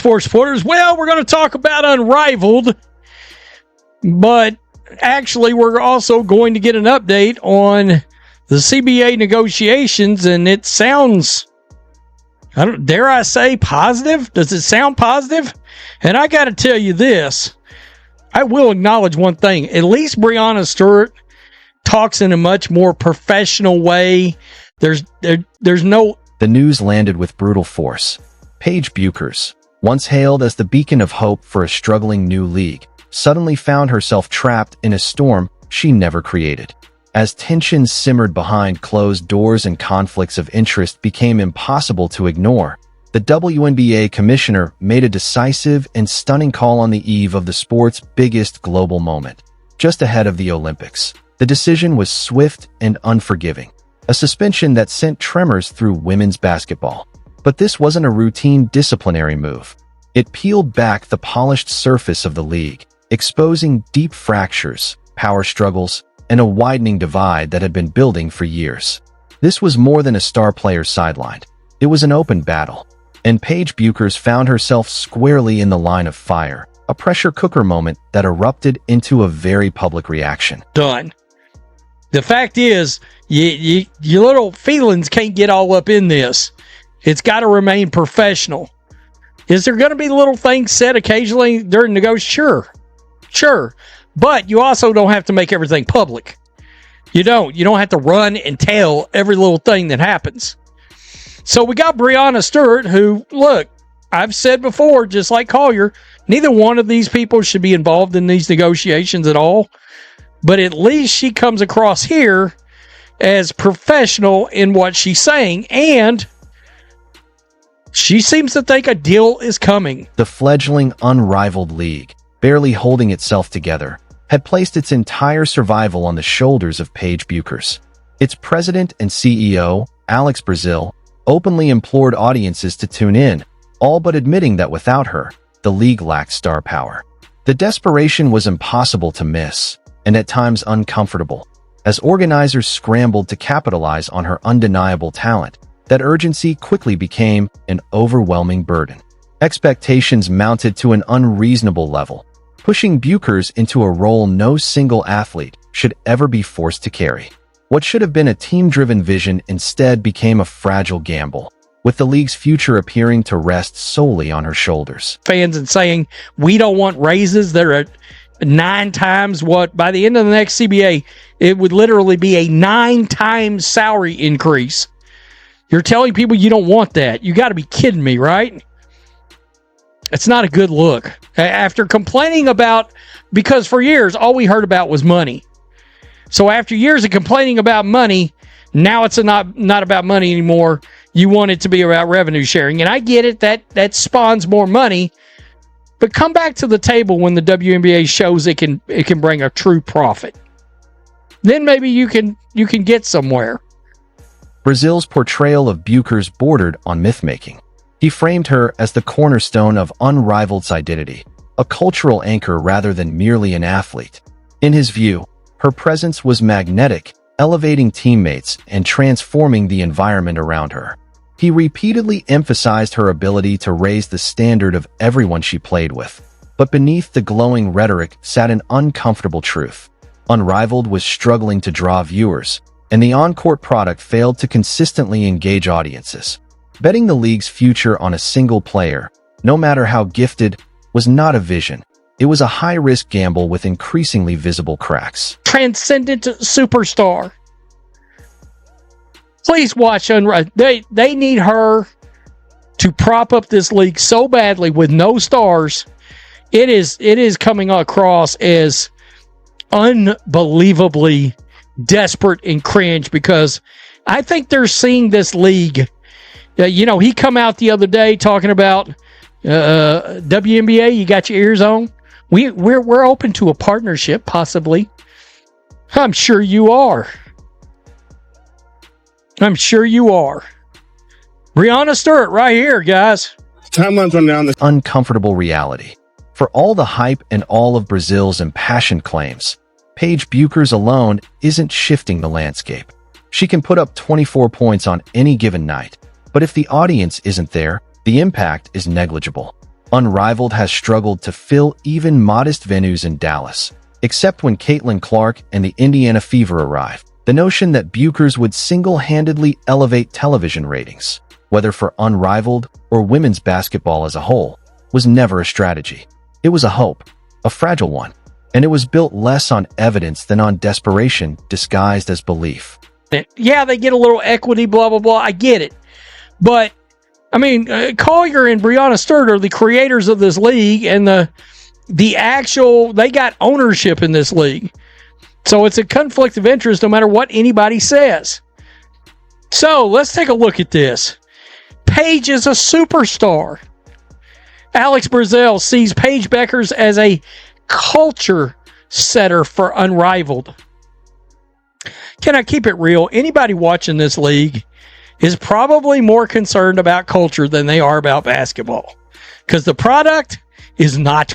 sports supporters. Well, we're going to talk about Unrivaled, but actually we're also going to get an update on the CBA negotiations, and it sounds, dare I say, positive? Does it sound positive? And I got to tell you this, I will acknowledge one thing. At least Breonna Stewart talks in a much more professional way. There's no... The news landed with brutal force. Paige Bueckers, once hailed as the beacon of hope for a struggling new league, suddenly found herself trapped in a storm she never created. As tensions simmered behind closed doors and conflicts of interest became impossible to ignore, the WNBA Commissioner made a decisive and stunning call on the eve of the sport's biggest global moment, just ahead of the Olympics. The decision was swift and unforgiving, a suspension that sent tremors through women's basketball. But this wasn't a routine disciplinary move. It peeled back the polished surface of the league, exposing deep fractures, power struggles, and a widening divide that had been building for years. This was more than a star player sidelined. It was an open battle, and Paige Bueckers found herself squarely in the line of fire, a pressure cooker moment that erupted into a very public reaction. Done. The fact is, your little feelings can't get all up in this. It's got to remain professional. Is there going to be little things said occasionally during negotiations? Sure. But you also don't have to make everything public. You don't have to run and tell every little thing that happens. So we got Breonna Stewart, who, look, I've said before, just like Collier, neither one of these people should be involved in these negotiations at all. But at least she comes across here as professional in what she's saying, and she seems to think a deal is coming. The fledgling Unrivaled league, barely holding itself together, had placed its entire survival on the shoulders of Paige Bueckers. Its president and CEO, Alex Brazil, openly implored audiences to tune in, all but admitting that without her, the league lacked star power. The desperation was impossible to miss, and at times uncomfortable. As organizers scrambled to capitalize on her undeniable talent, that urgency quickly became an overwhelming burden. Expectations mounted to an unreasonable level, pushing Bueckers into a role no single athlete should ever be forced to carry. What should have been a team-driven vision instead became a fragile gamble, with the league's future appearing to rest solely on her shoulders. Fans and saying, we don't want raises that are 9 times what, by the end of the next CBA, it would literally be a 9 times salary increase. You're telling people you don't want that. You got to be kidding me, right? It's not a good look. After complaining about, because for years, all we heard about was money. So after years of complaining about money, now it's not about money anymore. You want it to be about revenue sharing. And I get it, that spawns more money. But come back to the table when the WNBA shows it can bring a true profit. Then maybe you can get somewhere. Brazil's portrayal of Bueckers bordered on myth-making. He framed her as the cornerstone of Unrivaled's identity, a cultural anchor rather than merely an athlete. In his view, her presence was magnetic, elevating teammates and transforming the environment around her. He repeatedly emphasized her ability to raise the standard of everyone she played with. But beneath the glowing rhetoric sat an uncomfortable truth. Unrivaled was struggling to draw viewers, and the on-court product failed to consistently engage audiences. Betting the league's future on a single player, no matter how gifted, was not a vision. It was a high-risk gamble with increasingly visible cracks. Transcendent superstar. Please watch Unrivaled. They need her to prop up this league so badly with no stars. It is coming across as unbelievably desperate and cringe, because I think they're seeing this league. He come out the other day talking about WNBA. You got your ears on. We're open to a partnership, possibly. I'm sure you are. I'm sure you are. Breonna Stewart right here, guys. Timeline's running down this uncomfortable reality. For all the hype and all of Brazil's impassioned claims, Paige Bueckers alone isn't shifting the landscape. She can put up 24 points on any given night, but if the audience isn't there, the impact is negligible. Unrivaled has struggled to fill even modest venues in Dallas, except when Caitlin Clark and the Indiana Fever arrived. The notion that Bueckers would single-handedly elevate television ratings, whether for Unrivaled or women's basketball as a whole, was never a strategy. It was a hope, a fragile one, and it was built less on evidence than on desperation disguised as belief. Yeah, they get a little equity, blah, blah, blah. I get it. But, I mean, Collier and Breonna Stewart are the creators of this league, and the actual, they got ownership in this league. So it's a conflict of interest no matter what anybody says. So let's take a look at this. Paige is a superstar. Alex Brazell sees Paige Bueckers as a culture setter for Unrivaled. Can I keep it real? Anybody watching this league is probably more concerned about culture than they are about basketball, because the product is not